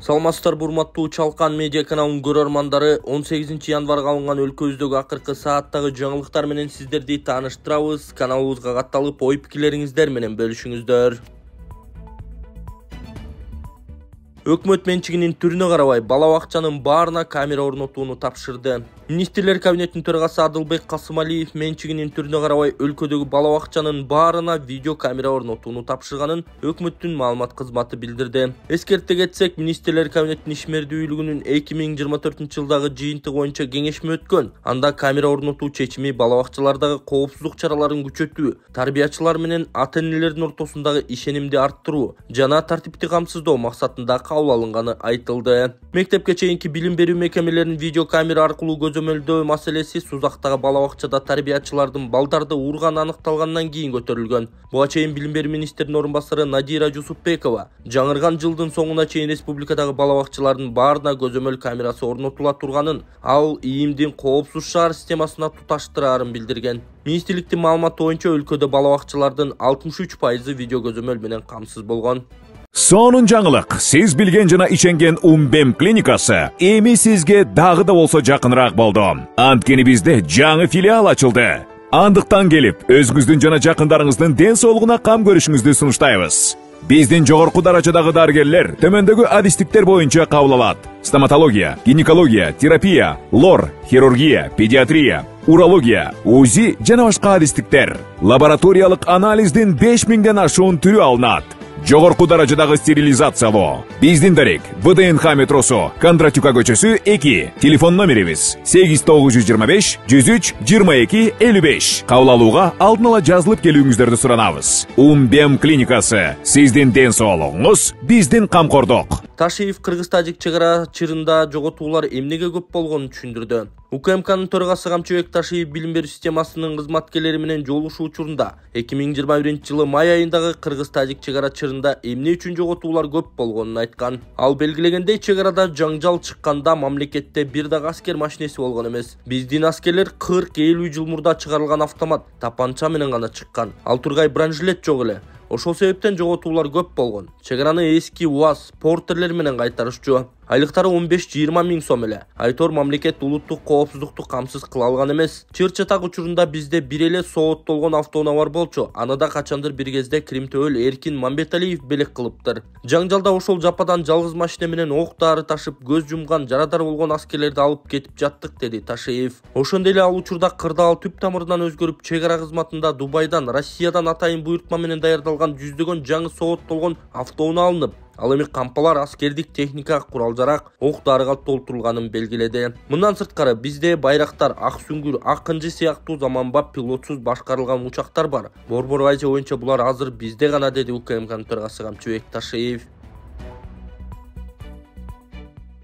Саламатсыздар урматтуу Чалкан медиа каналынын көрөрмандары, 18 январга алынган өлкөбүздөгү акыркы сааттагы жаңылыктар менен сиздерди тааныштырабыз. Каналыбызга катталып, ой-пикирлериңиздер менен бөлүшүңүздөр. Өкмөт менчигинин түрүнө карабай бала бакчанын баарына камера орнотууну тапшырды. Министрлер кабинетинин төрагасы Адылбек Касымалиев менчигинин түрүнө карабай өлкөдөгү бала бакчанын баарына видео камера орнотууну тапшырганын өкмөттүн маалымат кызматы билдирди. Эскерте кетсек, Министрлер кабинетинин ишмердүүлүгүнүн 2024-жылдагы жыйынтыгы боюнча кеңешме өткөн. Анда камера орнотуу чечими бала бакчалардагы коопсуздук чараларын күчөтүү, тарбиячылар менен ата-энелердин ортосундагы ишенимди арттыруу жана тартипти камсыздоо максатында кабыл алынганы айтылды. Мектепке чейинки билим берүү мекемелеринин видео камера аркылуу көзөмөлдөө маселеси Сузактагы бала бакчада тарбиячылардын балдарды урганы аныкталгандан кийин көтөрүлгөн. Буга чейин билим берүү министринин орун басары Надира Жусупбекова жаңырган жылдын соңуна чейин республикадагы бала бакчалардын баарына көзөмөл камерасы орнотула турганын, ал ИИМдин коопсуз шаар системасына туташтырарын билдирген. Министрликтин маалыматы боюнча өлкөдө бала бакчалардын 63% видео көзөмөл менен камсыз болгон. Сонун жаңылык, сиз билген жана ишенген Умбем клиникасы эми сизге дагы да болсо жакыныраак болду. Анткени бизде жаңы филиал ачылды. Андыктан келип, өзүңүздүн жана жакындарыңыздын ден соолугуна кам көрүшүңүздү сунуштайбыз. Биздин жогорку даражадагы дарыгерлер төмөндөгү адистиктер боюнча кабыл алат: стоматология, гинекология, терапия, лор, хирургия, педиатрия, урология, УЗИ жана башка адистиктер. Лабораториялык анализдин 5000ден ашуун түрү алынат. Жогорку даражадагы стерилизациялоо. Биздин дарек ВДНХ метросу, Кондратюка көчөсү 2. Телефон номерибиз 8925 103 22 55. Кабыл алууга алдын ала жазылып келүүңүздөрдү суранабыз. Умбем клиникасы. Сиздин ден соолугуңуз, биздин камкордук. Ташиев Кыргыз-Тажик чегара чырында жоготуулар эмнеге көп болгонун түшүндүрдү. УКМКнын төрагасы Камчыбек Ташиев билим берүү системасынын кызматкерлери менен жолугушуу учурунда 2021-жылы май айындагы Кыргыз-Тажик чегара чырында эмне үчүн жоготуулар көп болгонун айткан. Ал белгилегендей, чегарада жаңжал чыкканда мамлекетте бир дагы аскер машинеси болгон эмес. Биздин аскерлер 40-50 жыл мурда чыгарылган автомат, тапанча менен гана чыккан. Ал тургай бронежилет жок эле. Ошол себептен жоготуулар көп болгон. Чегараны эски УАЗ, портерлер менен кайтарышчу. Айлыктары 15-20 миң сом эле. Айтор мамлекет улуттук коопсуздукту камсыз кыла алган эмес. Чыр-чатак учурунда бизде бир эле сооттолгон автоунаа бар болчу. Аны да качандыр бир кезде Кримтөөл Эркин Мамбеталиев белек кылыптыр. Жаңжалда ошол жападан жалгыз машина менен ок дары ташып, көз жумган, жарадар болгон аскерлерди алып кетип жаттык, деди Ташиев. Ошондой эле ал учурда кырдаал түп тамырынан өзгөрүп, чегара кызматында Дубайдан, Россиядан атайын буйртма менен даярдалган жүздөгөн жаңы сооттолгон автоунаа алынып, ал эми кампалар аскердик техника, курал-жарак, ок дарыга толтурулганын белгиледи. Мындан сырткары бизде байрактар, ак сүңгүр, ак кынжы сыяктуу заманбап пилотсуз башкарылган учактар бар. Борбор айжа боюнча булар азыр бизде гана, деди УКМКнын төрагасы Камчыбек Ташиев.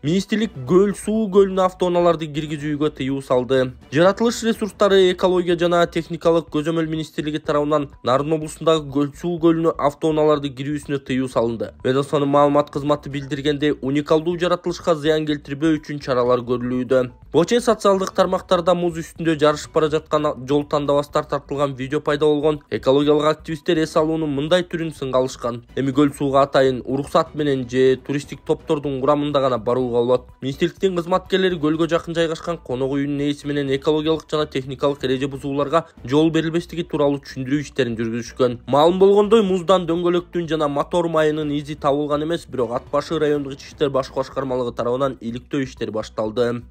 Министрлик Гөл-Суу көлүнө автоунааларды киргизүүгө тыюу салды. Жаратылыш ресурстары, экология жана техникалык көзөмөл министрлиги тарабынан Нарын облусундагы Гөл-Суу көлүнө автоунааларды кирүүсүнө тыюу салынды. Ведомствонун маалымат кызматы билдиргендей, уникалдуу жаратылышка зыян келтирбөө үчүн чаралар көрүлүүдө. Буга чейин социалдык тармактарда муз үстүндө жарышып бара жаткан жол тандабастар тартылган видео пайда болгон. Экологиялык активисттер эс алуунун мындай түрүн сынга алышкан. Эми Гөл-Сууга атайын уруксат менен же туристтик топтордун курамында гана баруу болот. Министрликтин кызматкерлери көлгө жакын жайгашкан конок үйүнүн ээси менен экологиялык жана техникалык эреже бузууларга жол берилбестиги тууралуу түшүндүрүү иштерин жүргүзүшкөн. Маалым болгондой, муздан дөңгөлөктүн жана мотор майынын изи табылган эмес, бирок Ат башы райондук ички иштер баш башкармалыгы тарабынан иликтөө иштери башталды.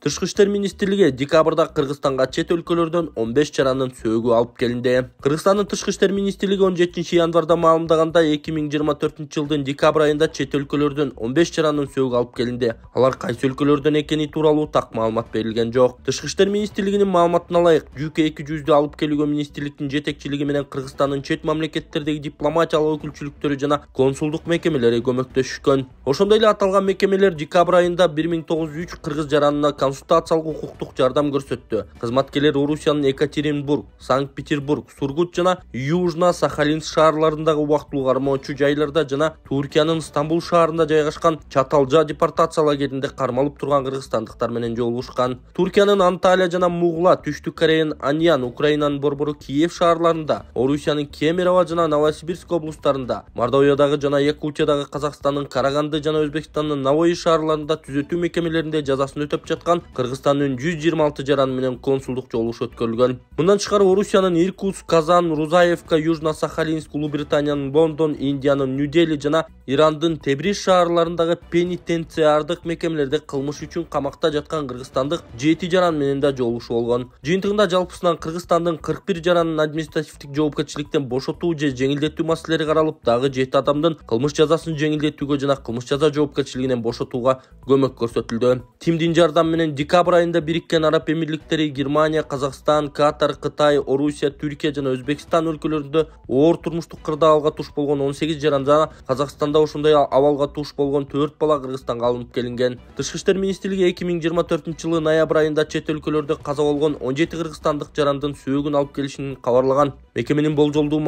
Тышкы иштер министрлиги декабрда Кыргызстанга чет өлкөлөрдөн 15 чаранын сөөгү алып келинди. Кыргызстандын тышкы иштер министрлиги 17 январда маалымдаганда 2024-жылдын декабрь айында чет өлкөлөрдөн 15 чаранын сөөгү алып келинди. Алар кайсы өлкөлөрдөн экени тууралуу так маалымат берилген жок. Тышкы иштер министрлигинин маалыматына ылайык, жүк 200'дү алып келүүгө министрликтин жетекчилиги менен Кыргызстандын чет мамлекеттердеги дипломатиялык өкүлчүлүктөрү жана консулдук мекемелери көмөктөшүшкөн. Ошондой эле аталган мекемелер декабрь айында 1903 кыргыз жаранына консультациялык укуктук жардам көрсөттү. Кызматкерлер Орусиянын Екатеринбург, Санкт-Петербург, Сургут жана Южно-Сахалинск шаарларындагы убактылуу кармоочу жайларда жана Туркиянын Стамбул шаарында жайгашкан Чаталжа депортация лагеринде кармалып турган кыргызстандыктар менен жолугушкан. Туркиянын Анталия жана Мугла, Түштүк Кореянын Аньян, Украинанын борбору Киев шаарларында, Орусиянын Кемерово жана Новосибирск облустарында, Мордовиядагы жана Якутиядагы, Казакстандын Караганды жана Өзбекстандын Навои шаарларында түзөтүү мекемелеринде жазасын өтөп жаткан Кыргызстандын 126 жараны менен консулдук жолугуш өткөрүлгөн. Мындан тышкары Орусиянын Иркутск, Казан, Рузаевка, Южно-Сахалинск, Улуу Британиянын Лондон, Индиянын Нью-Дели жана Ирандын Тебриз шаарларындагы пенитенциардык мекемелерде кылмыш үчүн камакта жаткан кыргызстандык 7 жаран менен да жолугуш болгон. Жыйынтыгында жалпысынан Кыргызстандын 41 жаранын административдик жоопкерчиликтен бошотуу же жеңилдетүү маселелери каралып, дагы 7 адамдын кылмыш жазасын жеңилдетүүгө жана кылмыш жаза жоопкерчилигинен бошотууга көмөк көрсөтүлдү. Тимдин жардамы менен декабрь айында Бириккен Араб Эмирликтери, Германия, Казакстан, Катар, Кытай, Орусия, Түркия жана Өзбекстан өлкөлөрүндө оор турмуштук кырдаалга туш болгон 18 жаран жана Казакстанда ошондой абалга туш болгон 4 бала Кыргызстанга алынып келинген. Тышкы иштер министрлиги 2024-жылы ноябрь айында чет өлкөлөрдө каза болгон 17 кыргызстандык жарандын сөөгүн алып келишин кабарлаган. Мекеменин болжолдуу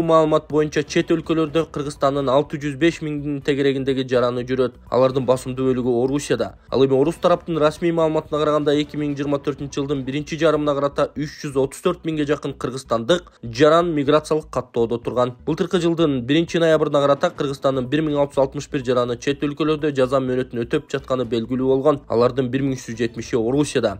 маалыматы боюнча чет өлкөлөрдө Кыргызстандын 605 миңдин тегерегиндеги жараны жүрөт. Алардын басымдуу бөлүгү Орусияда. Ал эми орус тараптын расмий маалыматына караганда 2024-жылдын биринчи жарымына карата 334 миңге жакын кыргызстандык жаран миграциялык каттоодо турган. Былтыркы жылдын 1-ноябрына карата Кыргызстандын 1661 жараны чет өлкөлөрдө жаза мөөнөтүн өтөп жатканы белгилүү болгон. Алардын 1370-и Орусияда.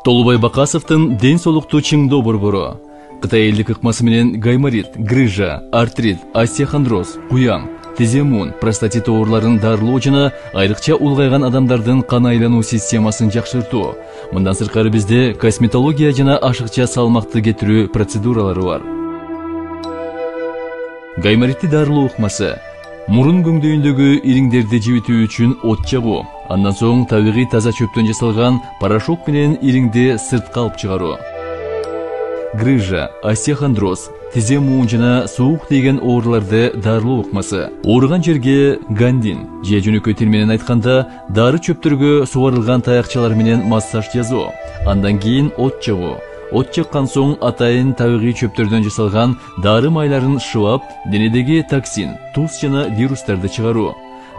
Толубай Бакасовдун ден соолукту чыңдоо борбору. Кытай элдик ыкмасы менен гайморит, грыжа, артрит, остеохондроз, куян, тиземун, простатит ооруларын дарылоо жана айрыкча улгайган адамдардын кан айлануу системасын жакшыртуу. Мындан сырткары бизде косметология жана ашыкча салмакты кетирүү процедуралары бар. Гайморитти дарылоо ыкмасы мурун көңдөйүндөгү ириңдерди жибитүү үчүн от жагуу, андан соң табигый таза чөптөн жасалган порошок менен ириңди сыртка алып чыгаруу. Грыжа, остеохондроз, тизе муун жана суук тийген ооруларды дарылоо ыкмасы. Ооруган жерге гандин же жөнөкөй тил менен айтканда дары чөптөргө сугарылган таякчалар менен массаж жасоо, андан кийин от жагуу. От жаккан соң атайын табигый чөптөрдөн жасалган дары майларын шыбап, денедеги токсин, туз жана вирустарды чыгаруу.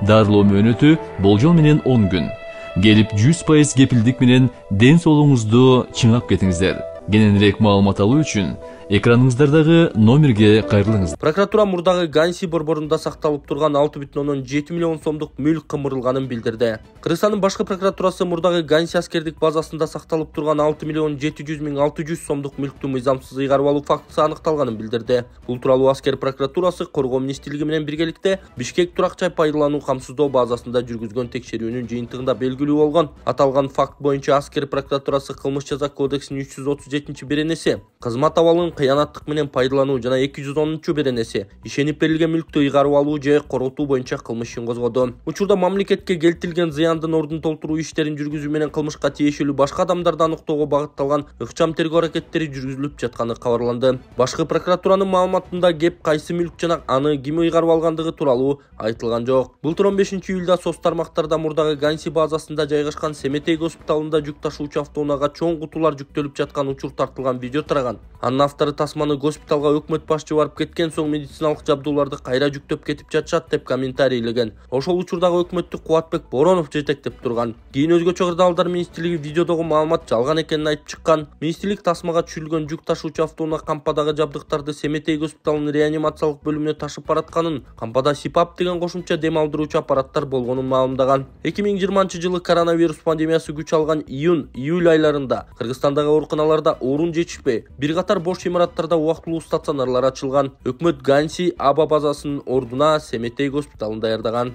Дарылоо мөөнөтү болжол менен 10 күн. Келип 100% кепилдик менен ден соолугуңузду чыңап кетиңиздер. Кененирээк маалымат алуу үчүн экраныңыздардагы номерге кайрылыңыз. Прокуратура мурдагы Ганси борборунда сакталып турган 6,7 миллион сомдук мүлк кымырылганын билдирди. Кыргызстандын башкы прокуратурасы мурдагы Ганси аскердик базасында сакталып турган 6,700,600 сомдук мүлктү мыйзамсыз ыйгарып алуу фактысы аныкталганын билдирди. Бул тууралуу аскер прокуратурасы Коргоо министрлиги менен биргеликте Бишкек турак-жай пайдалануу камсыздоо базасында жүргүзгөн текшерүүнүн жыйынтыгында белгилүү болгон. Аталган факт боюнча аскер прокуратурасы кылмыш жаза кодексинин 337-беренеси кызмат абалын кыянаттык менен пайдалануу жана 210-беренеси ишенип берилген мүлктү ыйгарып алуу же коротуу боюнча кылмыш ишин козгоду. Учурда мамлекетке келтирилген зыяндын ордун толтуруу иштерин жүргүзүү менен кылмышка тиешелүү башка адамдарды аныктоого багытталган ыкчам тергөө аракеттери жүргүзүлүп жатканы кабарланды. Башкы прокуратуранын маалыматында кеп кайсы мүлк жана аны ким ыйгарып алгандыгы тууралуу айтылган жок. Былтыр 15-июлда соц тармактарда мурдагы Ганси базасында жайгашкан Семетей госпиталында жүк ташуучу автоунаага чоң кутулар жүктөлүп жаткан учур тартылган видео тараган. Анын автору тасманы госпиталга өкмөт башчы барып кеткен соң медициналык жабдууларды кайра жүктөп кетип жатышат деп комментарийлеген. Ошол учурдагы өкмөттү Кубатбек Боронов жетектеп турган. Кийин өзгөчө кырдаалдар министрлиги видеодогу маалымат жалган экенин айтып чыккан. Министрлик тасмага түшүрүлгөн жүк ташуучу автоунаа кампадагы жабдыктарды Семетей госпиталынын реанимациялык бөлүмүнө ташып баратканын, кампада СИПАП деген кошумча дем алдыруучу аппараттар болгонун маалымдаган. 2020-жылы коронавирус пандемиясы күч алган июнь-июль айларында Кыргызстандагы ооруканаларда орун жетишпей, бир катар бош имараттарда убактылуу стационарлар ачылган. Өкмөт Ганси аба базасынын ордуна Семетей госпиталын даярдаган.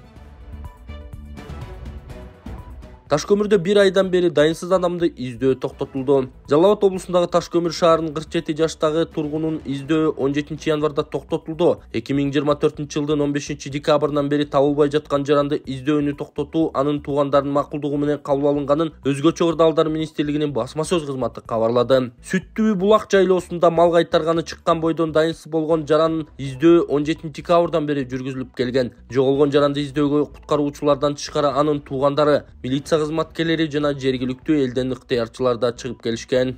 Ташкөмүрдө 1 айдан бери дайынсыз адамды издөө токтотулду. Жалал Абад облусундагы Ташкөмүр шаарынын 47 жаштагы тургунун издөө 17 январда токтотулду. 2024 жылдын 15 декабрынан бери табылбай жаткан жаранды издөөнү токтотуу анын туугандарынын макулдугу менен кабыл алынганын Өзгөчө Кырдаалдар министрлигинин басма сөз кызматы кабарлады. Сүттүү булак жайлоосунда мал кайтарганы чыккан бойдон дайынсыз болгон жаранын издөө 17 декабрдан бери жүргүзүлүп келген. Жоголгон жаранды издөөгө куткаруучулардан тышкары анын туугандары, милиция кызматкерлери жана жергиликтүү элден ыктыярчылар да чыгып келишкен.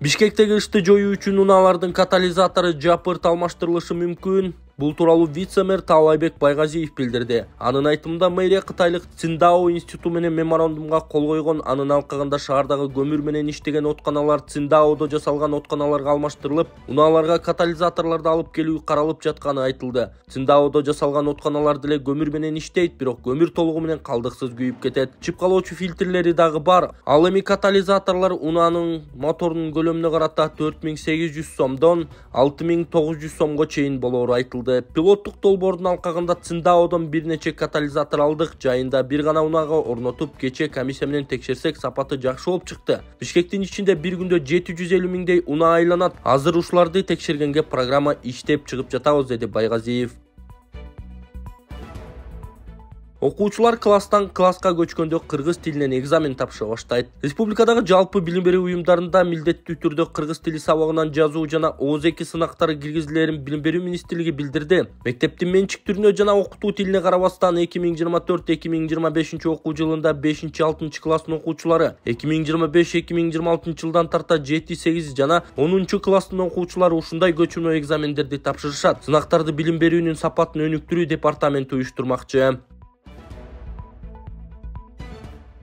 Бишкектеги ышты жоюу үчүн унаалардын катализатору жапырт алмаштырылышы мүмкүн. Бул тууралуу вице-мэр Таалайбек Байгазиев билдирди. Анын айтымында мэрия Кытайлык Циндао институту менен меморандумга кол койгон. Анын алкагында шаардагы көмүр менен иштеген отканалар Циндаодо жасалган отканаларга алмаштырылып, унааларга катализаторлорду алып келүү каралып жатканы айтылды. Циндаодо жасалган отканалар деле көмүр менен иштейт, бирок көмүр толугу менен калдыксыз күйүп кетет. Чыпкалоочу фильтрлери дагы бар. Ал эми катализаторлор унаанын моторунун көлөмүнө карата 4800 сомдон 6900 сомго чейин болору айтылды. Пилоттук долбоордун алкагында Циндаодон бир нече катализатор алдык. Жайында бир гана унаага орнотуп, кече комиссия менен текшерсек сапаты жакшы болуп чыкты. Бишкектин ичинде бир күндө 750 миңдей унаа айланат. Азыр ушуларды текшергенге программа иштеп чыгып жатабыз, деди Байгазиев. Окуучулар класстан класска көчкөндө кыргыз тилинен экзамен тапшыра баштайт. Республикадагы жалпы билим берүү уюмдарында милдеттүү түрдө кыргыз тили сабагынан жазуу жана ООЗ-2 сынактары киргизилерин Билим берүү министрлиги билдирди. Мектептин менчиктүүрүнө жана окутуу тилине карабастан 2024-2025 окуу жылында 5-6 класстын окуучулары, 2025-2026 жылдан тарта 7-8 жана 10 класстын окуучулары ушундай көчмө экзамендерди тапшырышат. Сынактарды Билим берүүнүн сапатын өнүктүрүү департаменти уюштурмакчы.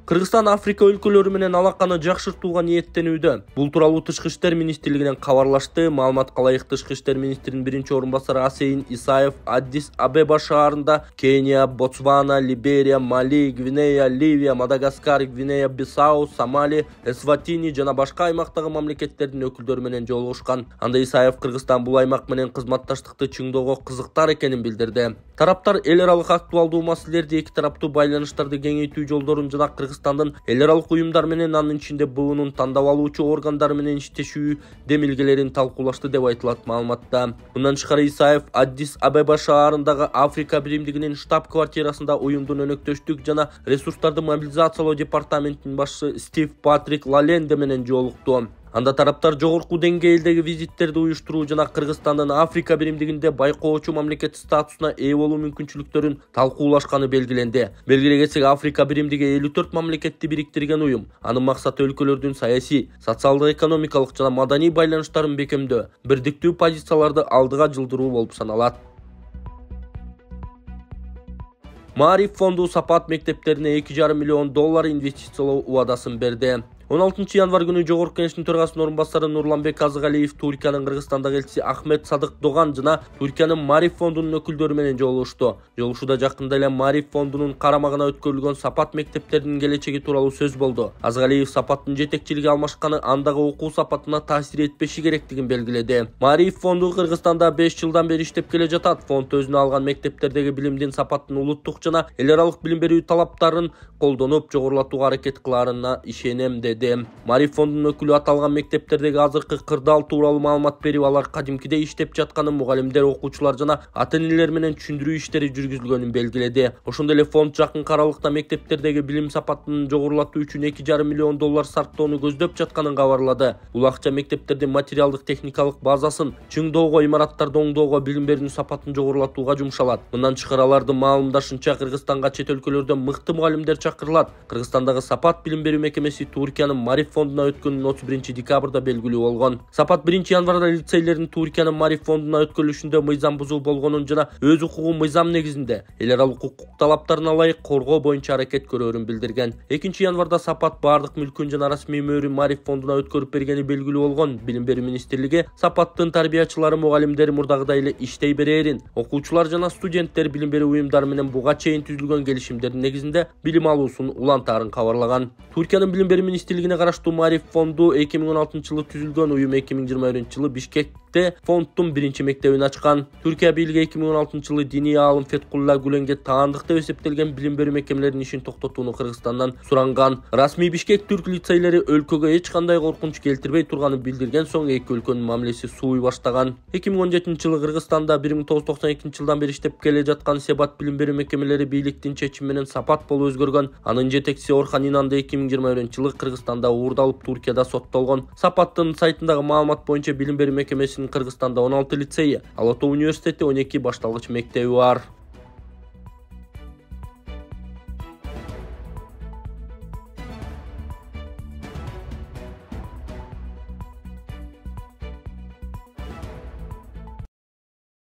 Кыргызстан Африка өлкөлөрү менен алаканы жакшыртууга ниеттенүүдө. Бул тууралуу Тышкы иштер министрлигинен кабарлашты. Маалыматка ылайык Тышкы иштер министринин биринчи орун басары Асейин Исаев Аддис Абеба шаарында Кения, Ботсвана, Либерия, Мали, Гвинея, Ливия, Мадагаскар, Гвинея, Бисау, Сомали, Эсватини жана башка аймактагы мамлекеттердин өкүлдөрү менен жолугушкан. Анда Исаев Кыргызстан бул аймак менен кызматташтыкты чыңдоого кызыктар экенин билдирди. Тараптар эл аралык актуалдуу маселелерди, эки тараптуу байланыштарды кеңейтүү жолдорун жана Кыргызстандын эл аралык уюмдар менен анын ичинде БУнун тандап алуучу органдары менен иштешүү демилгелерин талкуулашты деп айтылат маалыматта. Мындан тышкары Исаев Аддис Абеба шаарындагы Африка биримдигинин штаб-квартирасында уюмдун өнөктөштүк жана ресурстарды мобилизациялоо департаментинин башчысы Стив Патрик Лаленде менен жолукту. Анда тараптар жогорку деңгээлдеги визиттерди уюштуруу жана Кыргызстандын Африка биримдигинде байкоочу мамлекет статусуна ээ болуу мүмкүнчүлүктөрүн талкуулашканы белгиленди. Белгилей кетсек, Африка биримдиги 54 мамлекетти бириктирген уюм. Анын максаты өлкөлөрдүн саясий, социалдык, экономикалык жана маданий байланыштарын бекемдөө, бирдиктүү позицияларды алдыга жылдыруу болуп саналат. Маариф фонду Сапат мектептерине $2,5 миллион инвестициялоо убадасын берди. 16 январ күнү Жогорку Кеңештин төрагасынын орун басары Нурланбек Азыгалиев Туркиянын Кыргызстандагы элчиси Ахмет Садык Доган жана Туркиянын Маариф фондунун өкүлдөрү менен жолугушту. Жолугушууда жакында эле Маариф фондунун карамагына өткөрүлгөн Сапат мектептеринин келечеги тууралуу сөз болду. Азыгалиев Сапаттын жетекчилиги алмашканы андагы окуу сапатына таасир этпеши керектигин белгиледи. Маариф фонду Кыргызстанда 5 жылдан бери иштеп келе жатат. Фонд өзүнө алган мектептердеги билимдин сапатын улуттук жана эл аралык билим берүү талаптарын колдонуп жогорулатууга аракет кылаарына ишенем деди. Маариф фондунун өкүлү аталган мектептердеги азыркы кырдаал тууралуу маалымат берип, алар кадимкидей иштеп жатканын, мугалимдер, окуучулар жана ата-энелер менен түшүндүрүү иштери жүргүзүлгөнүн белгиледи. Ошондой эле фонд жакын аралыкта мектептердеги билим сапатын жогорулатуу үчүн $2,5 миллион сарптоону көздөп жатканын кабарлады. Бул акча мектептердин материалдык техникалык базасын чыңдоого, имараттарды оңдоого, билим берүүнүн сапатын жогорулатууга жумшалат. Мындан тышкары алардын маалымдашынча Кыргызстанга чет өлкөлөрдөн мыкты мугалимдер чакырылат. Кыргызстандагы Сапат билим берүү мекемеси Туркиянын Маариф фондуна өткөнүн 31 декабрда белгилүү болгон. Сапат 1 январда лицейлердин Туркиянын Маариф фондуна өткөрүлүшүндө мыйзам бузуу болгонун жана өз укугун мыйзам негизинде эл аралык укук талаптарына ылайык коргоо боюнча аракет көрөөрүн билдирген. 2 январда Сапат бардык мүлкүн жана расмий мөөрүн Маариф фондуна өткөрүп бергени белгилүү болгон. Билим берүү министрлиги Сапаттын тарбиячылары, мугалимдери мурдагыдай эле иштей берээрин, окуучулар жана студенттер билим берүү уюмдары менен буга чейин түзүлгөн келишимдердин негизинде билим алуусун улантаарын кабарлаган. Туркиянын билим берүү министрлиги министрлигине караштуу Маариф фонду 2016-жылы түзүлгөн уюм 2021-жылы Бишкекте фонддун биринчи мектебин ачкан. Түркия бийлиги 2016-жылы диний аалым Феткулла Гүленге таандык деп эсептелген билим берүү мекемелеринин ишин токтотууну Кыргызстандан суранган. Расмий Бишкек түрк лицейлери өлкөгө эч кандай коркунуч келтирбей турганын билдирген соң эки өлкөнүн мамилеси сууй баштаган. 2017-жылы Кыргызстанда 1992-жылдан бери иштеп келе жаткан Себат билим берүү мекемелери бийликтин чечими менен Сапат болуп өзгөргөн. Анын жетекчиси Орхан Инанды 2021-жылы Кыргызстанда уурдалып Туркияда соттолгон. Сапаттын сайтындагы маалымат боюнча билим берүү мекемесинин Кыргызстанда 16 лицейи, Ала Тоо университети 12 башталгыч мектеби бар.